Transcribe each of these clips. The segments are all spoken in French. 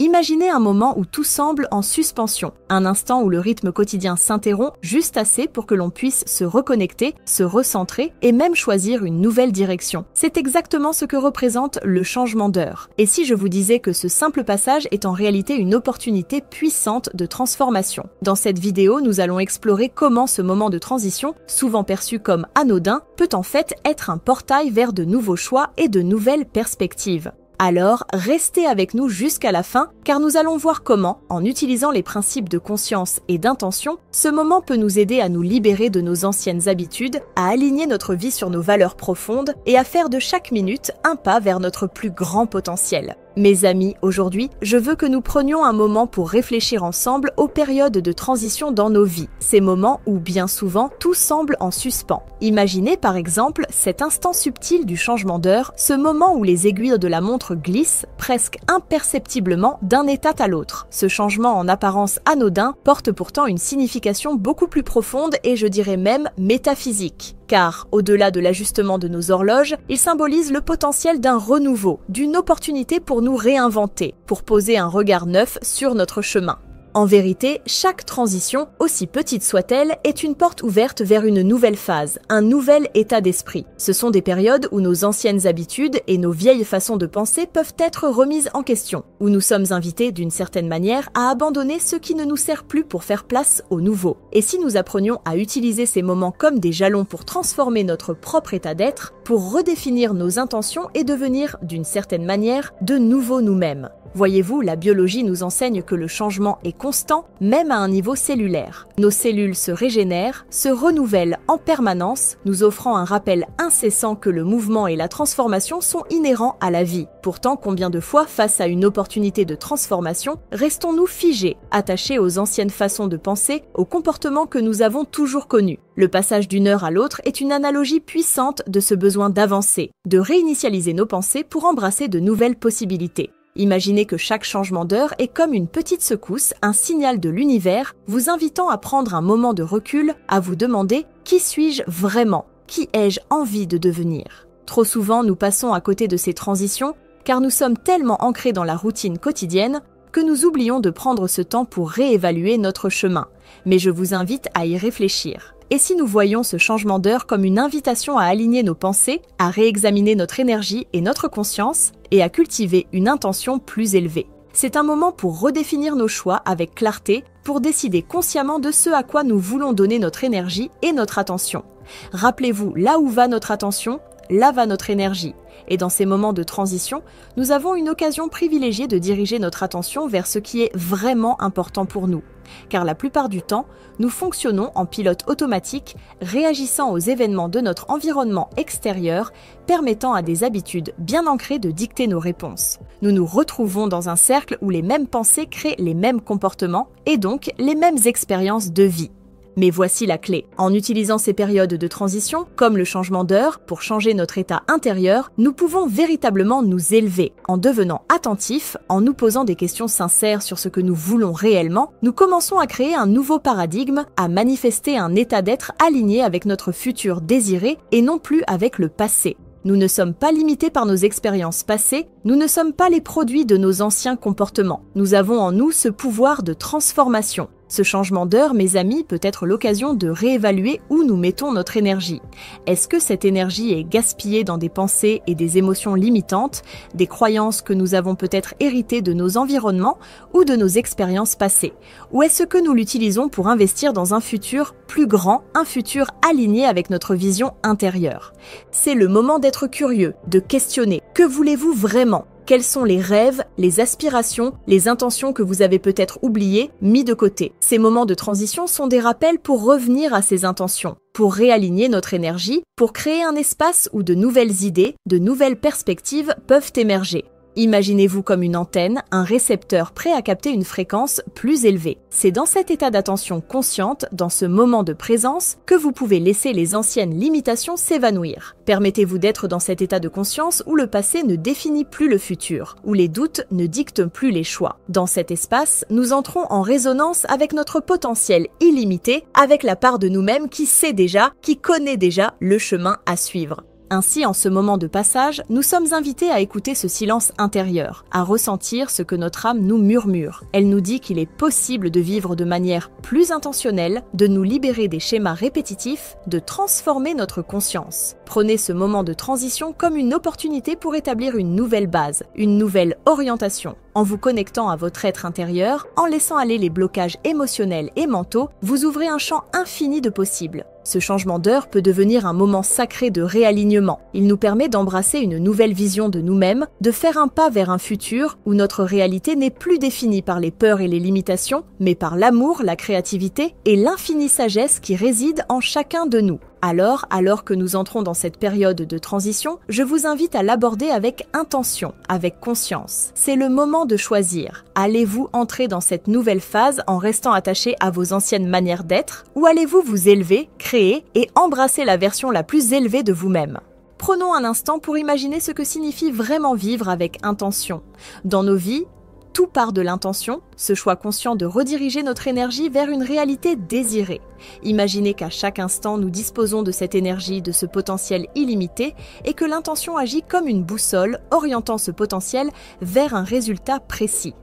Imaginez un moment où tout semble en suspension, un instant où le rythme quotidien s'interrompt juste assez pour que l'on puisse se reconnecter, se recentrer et même choisir une nouvelle direction. C'est exactement ce que représente le changement d'heure. Et si je vous disais que ce simple passage est en réalité une opportunité puissante de transformation? Dans cette vidéo, nous allons explorer comment ce moment de transition, souvent perçu comme anodin, peut en fait être un portail vers de nouveaux choix et de nouvelles perspectives. Alors, restez avec nous jusqu'à la fin, car nous allons voir comment, en utilisant les principes de conscience et d'intention, ce moment peut nous aider à nous libérer de nos anciennes habitudes, à aligner notre vie sur nos valeurs profondes et à faire de chaque minute un pas vers notre plus grand potentiel. Mes amis, aujourd'hui, je veux que nous prenions un moment pour réfléchir ensemble aux périodes de transition dans nos vies, ces moments où bien souvent tout semble en suspens. Imaginez par exemple cet instant subtil du changement d'heure, ce moment où les aiguilles de la montre glissent presque imperceptiblement d'un état à l'autre. Ce changement en apparence anodin porte pourtant une signification beaucoup plus profonde et je dirais même métaphysique. Car, au-delà de l'ajustement de nos horloges, il symbolise le potentiel d'un renouveau, d'une opportunité pour nous réinventer, pour poser un regard neuf sur notre chemin. En vérité, chaque transition, aussi petite soit-elle, est une porte ouverte vers une nouvelle phase, un nouvel état d'esprit. Ce sont des périodes où nos anciennes habitudes et nos vieilles façons de penser peuvent être remises en question, où nous sommes invités d'une certaine manière à abandonner ce qui ne nous sert plus pour faire place au nouveau. Et si nous apprenions à utiliser ces moments comme des jalons pour transformer notre propre état d'être, pour redéfinir nos intentions et devenir, d'une certaine manière, de nouveaux nous-mêmes. Voyez-vous, la biologie nous enseigne que le changement est constant, même à un niveau cellulaire. Nos cellules se régénèrent, se renouvellent en permanence, nous offrant un rappel incessant que le mouvement et la transformation sont inhérents à la vie. Pourtant, combien de fois, face à une opportunité de transformation, restons-nous figés, attachés aux anciennes façons de penser, aux comportements que nous avons toujours connus? Le passage d'une heure à l'autre est une analogie puissante de ce besoin d'avancer, de réinitialiser nos pensées pour embrasser de nouvelles possibilités. Imaginez que chaque changement d'heure est comme une petite secousse, un signal de l'univers, vous invitant à prendre un moment de recul, à vous demander « Qui suis-je vraiment ? Qui ai-je envie de devenir ?» Trop souvent, nous passons à côté de ces transitions, car nous sommes tellement ancrés dans la routine quotidienne que nous oublions de prendre ce temps pour réévaluer notre chemin. Mais je vous invite à y réfléchir. Et si nous voyons ce changement d'heure comme une invitation à aligner nos pensées, à réexaminer notre énergie et notre conscience, et à cultiver une intention plus élevée? C'est un moment pour redéfinir nos choix avec clarté, pour décider consciemment de ce à quoi nous voulons donner notre énergie et notre attention. Rappelez-vous, là où va notre attention, là va notre énergie. Et dans ces moments de transition, nous avons une occasion privilégiée de diriger notre attention vers ce qui est vraiment important pour nous. Car la plupart du temps, nous fonctionnons en pilote automatique, réagissant aux événements de notre environnement extérieur, permettant à des habitudes bien ancrées de dicter nos réponses. Nous nous retrouvons dans un cercle où les mêmes pensées créent les mêmes comportements et donc les mêmes expériences de vie. Mais voici la clé. En utilisant ces périodes de transition, comme le changement d'heure, pour changer notre état intérieur, nous pouvons véritablement nous élever. En devenant attentifs, en nous posant des questions sincères sur ce que nous voulons réellement, nous commençons à créer un nouveau paradigme, à manifester un état d'être aligné avec notre futur désiré et non plus avec le passé. Nous ne sommes pas limités par nos expériences passées, nous ne sommes pas les produits de nos anciens comportements. Nous avons en nous ce pouvoir de transformation. Ce changement d'heure, mes amis, peut être l'occasion de réévaluer où nous mettons notre énergie. Est-ce que cette énergie est gaspillée dans des pensées et des émotions limitantes, des croyances que nous avons peut-être héritées de nos environnements ou de nos expériences passées? Ou est-ce que nous l'utilisons pour investir dans un futur plus grand, un futur aligné avec notre vision intérieure? C'est le moment d'être curieux, de questionner. Que voulez-vous vraiment ? Quels sont les rêves, les aspirations, les intentions que vous avez peut-être oubliées, mis de côté? Ces moments de transition sont des rappels pour revenir à ces intentions, pour réaligner notre énergie, pour créer un espace où de nouvelles idées, de nouvelles perspectives peuvent émerger. Imaginez-vous comme une antenne, un récepteur prêt à capter une fréquence plus élevée. C'est dans cet état d'attention consciente, dans ce moment de présence, que vous pouvez laisser les anciennes limitations s'évanouir. Permettez-vous d'être dans cet état de conscience où le passé ne définit plus le futur, où les doutes ne dictent plus les choix. Dans cet espace, nous entrons en résonance avec notre potentiel illimité, avec la part de nous-mêmes qui sait déjà, qui connaît déjà le chemin à suivre. Ainsi, en ce moment de passage, nous sommes invités à écouter ce silence intérieur, à ressentir ce que notre âme nous murmure. Elle nous dit qu'il est possible de vivre de manière plus intentionnelle, de nous libérer des schémas répétitifs, de transformer notre conscience. Prenez ce moment de transition comme une opportunité pour établir une nouvelle base, une nouvelle orientation. En vous connectant à votre être intérieur, en laissant aller les blocages émotionnels et mentaux, vous ouvrez un champ infini de possibles. Ce changement d'heure peut devenir un moment sacré de réalignement. Il nous permet d'embrasser une nouvelle vision de nous-mêmes, de faire un pas vers un futur où notre réalité n'est plus définie par les peurs et les limitations, mais par l'amour, la créativité et l'infinie sagesse qui réside en chacun de nous. Alors que nous entrons dans cette période de transition, je vous invite à l'aborder avec intention, avec conscience. C'est le moment de choisir. Allez-vous entrer dans cette nouvelle phase en restant attaché à vos anciennes manières d'être, ou allez-vous vous élever, créer et embrasser la version la plus élevée de vous-même ? Prenons un instant pour imaginer ce que signifie vraiment vivre avec intention. Dans nos vies, tout part de l'intention, ce choix conscient de rediriger notre énergie vers une réalité désirée. Imaginez qu'à chaque instant, nous disposons de cette énergie, de ce potentiel illimité, et que l'intention agit comme une boussole, orientant ce potentiel vers un résultat précis.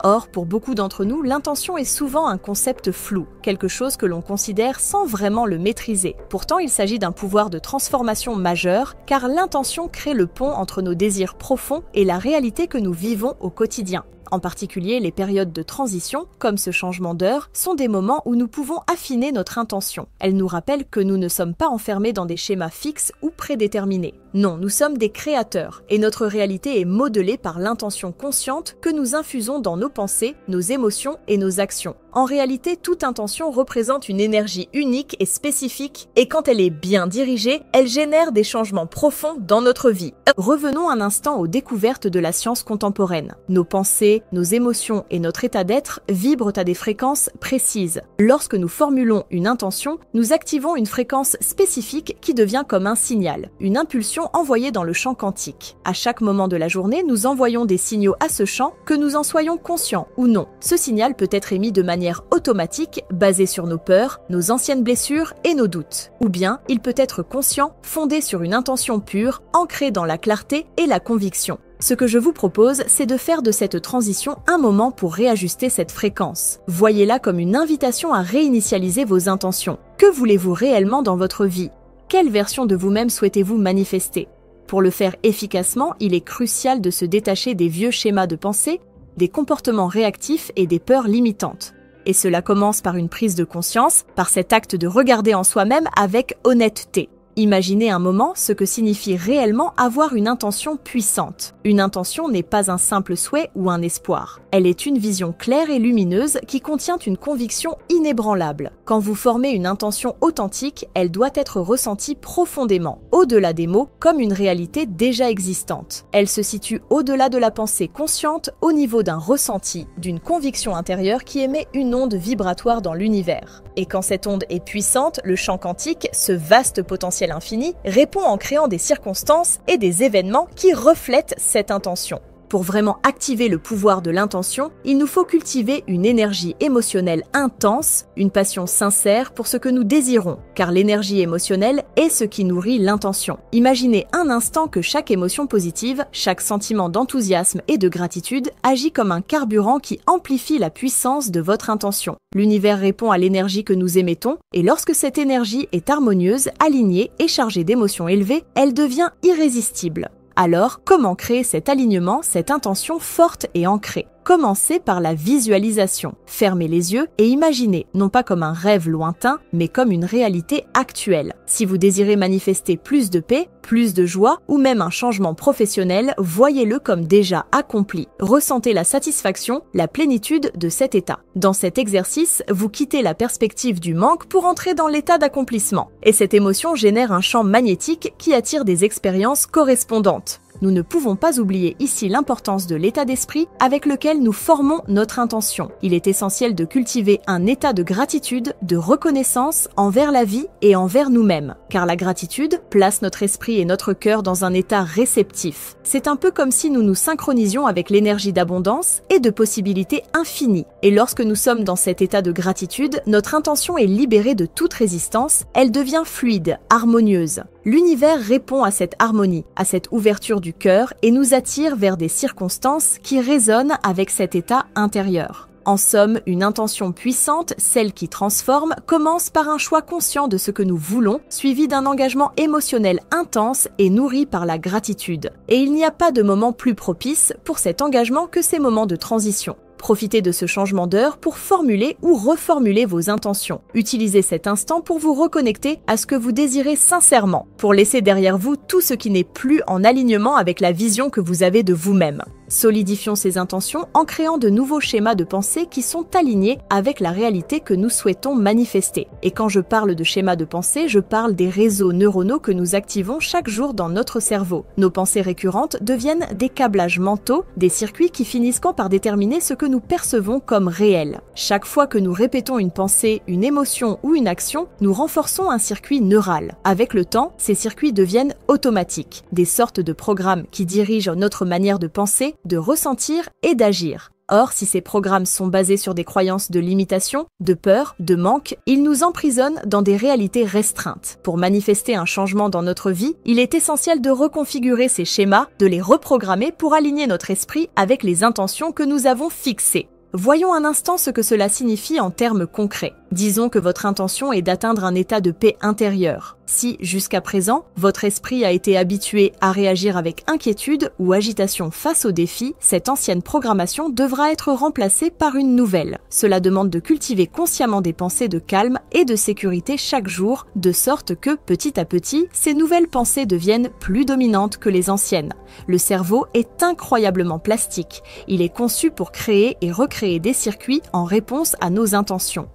Or, pour beaucoup d'entre nous, l'intention est souvent un concept flou, quelque chose que l'on considère sans vraiment le maîtriser. Pourtant, il s'agit d'un pouvoir de transformation majeur, car l'intention crée le pont entre nos désirs profonds et la réalité que nous vivons au quotidien. En particulier, les périodes de transition, comme ce changement d'heure, sont des moments où nous pouvons affiner notre intention. Elles nous rappellent que nous ne sommes pas enfermés dans des schémas fixes ou prédéterminés. Non, nous sommes des créateurs, et notre réalité est modelée par l'intention consciente que nous infusons dans nos pensées, nos émotions et nos actions. En réalité, toute intention représente une énergie unique et spécifique, et quand elle est bien dirigée, elle génère des changements profonds dans notre vie. Revenons un instant aux découvertes de la science contemporaine. Nos pensées, nos émotions et notre état d'être vibrent à des fréquences précises. Lorsque nous formulons une intention, nous activons une fréquence spécifique qui devient comme un signal, une impulsion envoyée dans le champ quantique. À chaque moment de la journée, nous envoyons des signaux à ce champ, que nous en soyons conscients ou non. Ce signal peut être émis de manière automatique, basé sur nos peurs, nos anciennes blessures et nos doutes. Ou bien, il peut être conscient, fondé sur une intention pure, ancrée dans la clarté et la conviction. Ce que je vous propose, c'est de faire de cette transition un moment pour réajuster cette fréquence. Voyez-la comme une invitation à réinitialiser vos intentions. Que voulez-vous réellement dans votre vie ? Quelle version de vous-même souhaitez-vous manifester ? Pour le faire efficacement, il est crucial de se détacher des vieux schémas de pensée, des comportements réactifs et des peurs limitantes. Et cela commence par une prise de conscience, par cet acte de regarder en soi-même avec honnêteté. Imaginez un moment ce que signifie réellement avoir une intention puissante. Une intention n'est pas un simple souhait ou un espoir. Elle est une vision claire et lumineuse qui contient une conviction inébranlable. Quand vous formez une intention authentique, elle doit être ressentie profondément, au-delà des mots, comme une réalité déjà existante. Elle se situe au-delà de la pensée consciente, au niveau d'un ressenti, d'une conviction intérieure qui émet une onde vibratoire dans l'univers. Et quand cette onde est puissante, le champ quantique, ce vaste potentiel infini, répond en créant des circonstances et des événements qui reflètent cette intention. Pour vraiment activer le pouvoir de l'intention, il nous faut cultiver une énergie émotionnelle intense, une passion sincère pour ce que nous désirons, car l'énergie émotionnelle est ce qui nourrit l'intention. Imaginez un instant que chaque émotion positive, chaque sentiment d'enthousiasme et de gratitude agit comme un carburant qui amplifie la puissance de votre intention. L'univers répond à l'énergie que nous émettons, et lorsque cette énergie est harmonieuse, alignée et chargée d'émotions élevées, elle devient irrésistible. Alors, comment créer cet alignement, cette intention forte et ancrée ? Commencez par la visualisation. Fermez les yeux et imaginez, non pas comme un rêve lointain, mais comme une réalité actuelle. Si vous désirez manifester plus de paix, plus de joie ou même un changement professionnel, voyez-le comme déjà accompli. Ressentez la satisfaction, la plénitude de cet état. Dans cet exercice, vous quittez la perspective du manque pour entrer dans l'état d'accomplissement. Et cette émotion génère un champ magnétique qui attire des expériences correspondantes. Nous ne pouvons pas oublier ici l'importance de l'état d'esprit avec lequel nous formons notre intention. Il est essentiel de cultiver un état de gratitude, de reconnaissance envers la vie et envers nous-mêmes. Car la gratitude place notre esprit et notre cœur dans un état réceptif. C'est un peu comme si nous nous synchronisions avec l'énergie d'abondance et de possibilités infinies. Et lorsque nous sommes dans cet état de gratitude, notre intention est libérée de toute résistance, elle devient fluide, harmonieuse. L'univers répond à cette harmonie, à cette ouverture du cœur et nous attire vers des circonstances qui résonnent avec cet état intérieur. En somme, une intention puissante, celle qui transforme, commence par un choix conscient de ce que nous voulons, suivi d'un engagement émotionnel intense et nourri par la gratitude. Et il n'y a pas de moment plus propice pour cet engagement que ces moments de transition. Profitez de ce changement d'heure pour formuler ou reformuler vos intentions. Utilisez cet instant pour vous reconnecter à ce que vous désirez sincèrement, pour laisser derrière vous tout ce qui n'est plus en alignement avec la vision que vous avez de vous-même. Solidifions ces intentions en créant de nouveaux schémas de pensée qui sont alignés avec la réalité que nous souhaitons manifester. Et quand je parle de schémas de pensée, je parle des réseaux neuronaux que nous activons chaque jour dans notre cerveau. Nos pensées récurrentes deviennent des câblages mentaux, des circuits qui finissent par déterminer ce que nous percevons comme réel. Chaque fois que nous répétons une pensée, une émotion ou une action, nous renforçons un circuit neural. Avec le temps, ces circuits deviennent automatiques, des sortes de programmes qui dirigent notre manière de penser, de ressentir et d'agir. Or, si ces programmes sont basés sur des croyances de limitation, de peur, de manque, ils nous emprisonnent dans des réalités restreintes. Pour manifester un changement dans notre vie, il est essentiel de reconfigurer ces schémas, de les reprogrammer pour aligner notre esprit avec les intentions que nous avons fixées. Voyons un instant ce que cela signifie en termes concrets. Disons que votre intention est d'atteindre un état de paix intérieure. Si, jusqu'à présent, votre esprit a été habitué à réagir avec inquiétude ou agitation face aux défis, cette ancienne programmation devra être remplacée par une nouvelle. Cela demande de cultiver consciemment des pensées de calme et de sécurité chaque jour, de sorte que, petit à petit, ces nouvelles pensées deviennent plus dominantes que les anciennes. Le cerveau est incroyablement plastique. Il est conçu pour créer et recréer des circuits en réponse à nos intentions.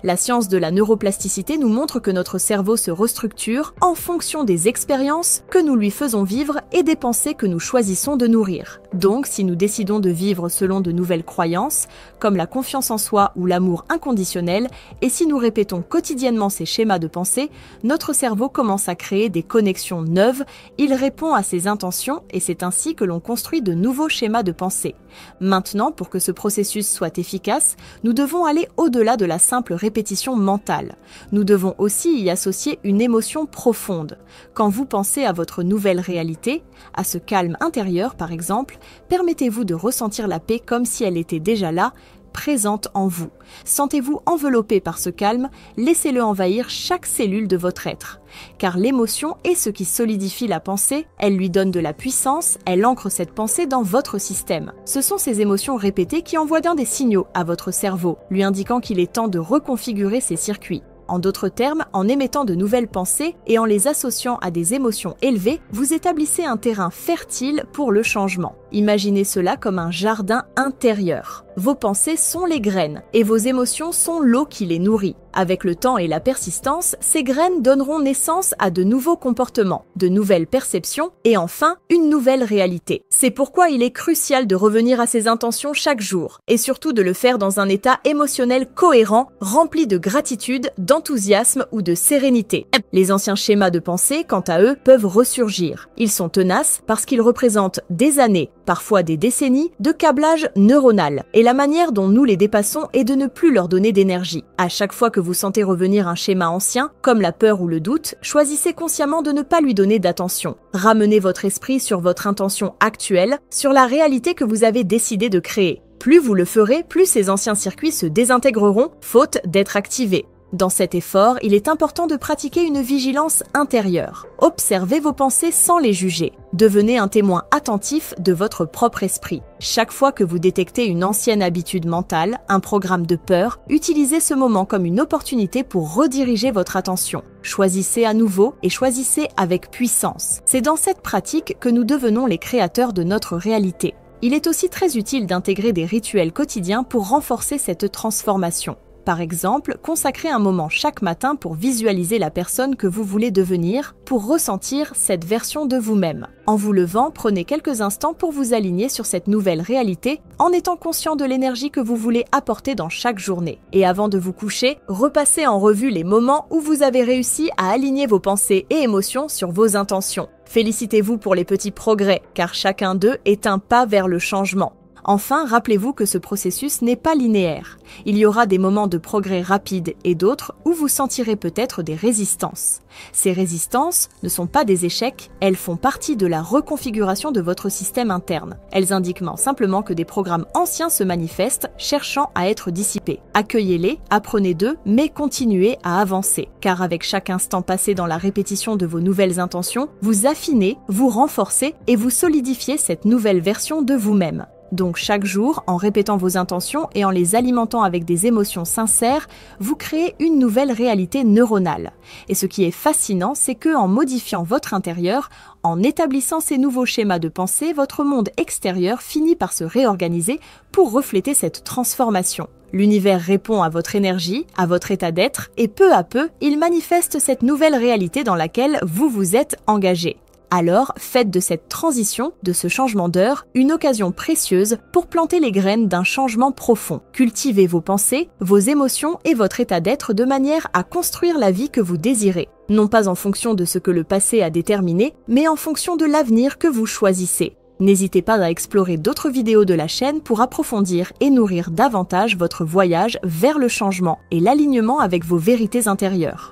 La science de la neuroplasticité nous montre que notre cerveau se restructure en fonction des expériences que nous lui faisons vivre et des pensées que nous choisissons de nourrir. Donc, si nous décidons de vivre selon de nouvelles croyances, comme la confiance en soi ou l'amour inconditionnel, et si nous répétons quotidiennement ces schémas de pensée, notre cerveau commence à créer des connexions neuves, il répond à ses intentions et c'est ainsi que l'on construit de nouveaux schémas de pensée. Maintenant, pour que ce processus soit efficace, nous devons aller au-delà de la simple répétition mentale. Nous devons aussi y associer une émotion profonde. Quand vous pensez à votre nouvelle réalité, à ce calme intérieur par exemple, permettez-vous de ressentir la paix comme si elle était déjà là, présente en vous. Sentez-vous enveloppé par ce calme, laissez-le envahir chaque cellule de votre être. Car l'émotion est ce qui solidifie la pensée, elle lui donne de la puissance, elle ancre cette pensée dans votre système. Ce sont ces émotions répétées qui envoient bien des signaux à votre cerveau, lui indiquant qu'il est temps de reconfigurer ses circuits. En d'autres termes, en émettant de nouvelles pensées et en les associant à des émotions élevées, vous établissez un terrain fertile pour le changement. Imaginez cela comme un jardin intérieur. Vos pensées sont les graines et vos émotions sont l'eau qui les nourrit. Avec le temps et la persistance, ces graines donneront naissance à de nouveaux comportements, de nouvelles perceptions et enfin une nouvelle réalité. C'est pourquoi il est crucial de revenir à ses intentions chaque jour et surtout de le faire dans un état émotionnel cohérent, rempli de gratitude, d'enthousiasme ou de sérénité. Les anciens schémas de pensée, quant à eux, peuvent ressurgir. Ils sont tenaces parce qu'ils représentent des années, parfois des décennies, de câblage neuronal. Et la manière dont nous les dépassons est de ne plus leur donner d'énergie. À chaque fois que vous sentez revenir un schéma ancien, comme la peur ou le doute, choisissez consciemment de ne pas lui donner d'attention. Ramenez votre esprit sur votre intention actuelle, sur la réalité que vous avez décidé de créer. Plus vous le ferez, plus ces anciens circuits se désintégreront, faute d'être activés. Dans cet effort, il est important de pratiquer une vigilance intérieure. Observez vos pensées sans les juger. Devenez un témoin attentif de votre propre esprit. Chaque fois que vous détectez une ancienne habitude mentale, un programme de peur, utilisez ce moment comme une opportunité pour rediriger votre attention. Choisissez à nouveau et choisissez avec puissance. C'est dans cette pratique que nous devenons les créateurs de notre réalité. Il est aussi très utile d'intégrer des rituels quotidiens pour renforcer cette transformation. Par exemple, consacrez un moment chaque matin pour visualiser la personne que vous voulez devenir, pour ressentir cette version de vous-même. En vous levant, prenez quelques instants pour vous aligner sur cette nouvelle réalité en étant conscient de l'énergie que vous voulez apporter dans chaque journée. Et avant de vous coucher, repassez en revue les moments où vous avez réussi à aligner vos pensées et émotions sur vos intentions. Félicitez-vous pour les petits progrès, car chacun d'eux est un pas vers le changement. Enfin, rappelez-vous que ce processus n'est pas linéaire. Il y aura des moments de progrès rapides et d'autres où vous sentirez peut-être des résistances. Ces résistances ne sont pas des échecs, elles font partie de la reconfiguration de votre système interne. Elles indiquent simplement que des programmes anciens se manifestent, cherchant à être dissipés. Accueillez-les, apprenez d'eux, mais continuez à avancer. Car avec chaque instant passé dans la répétition de vos nouvelles intentions, vous affinez, vous renforcez et vous solidifiez cette nouvelle version de vous-même. Donc chaque jour, en répétant vos intentions et en les alimentant avec des émotions sincères, vous créez une nouvelle réalité neuronale. Et ce qui est fascinant, c'est que en modifiant votre intérieur, en établissant ces nouveaux schémas de pensée, votre monde extérieur finit par se réorganiser pour refléter cette transformation. L'univers répond à votre énergie, à votre état d'être, et peu à peu, il manifeste cette nouvelle réalité dans laquelle vous vous êtes engagé. Alors, faites de cette transition, de ce changement d'heure, une occasion précieuse pour planter les graines d'un changement profond. Cultivez vos pensées, vos émotions et votre état d'être de manière à construire la vie que vous désirez. Non pas en fonction de ce que le passé a déterminé, mais en fonction de l'avenir que vous choisissez. N'hésitez pas à explorer d'autres vidéos de la chaîne pour approfondir et nourrir davantage votre voyage vers le changement et l'alignement avec vos vérités intérieures.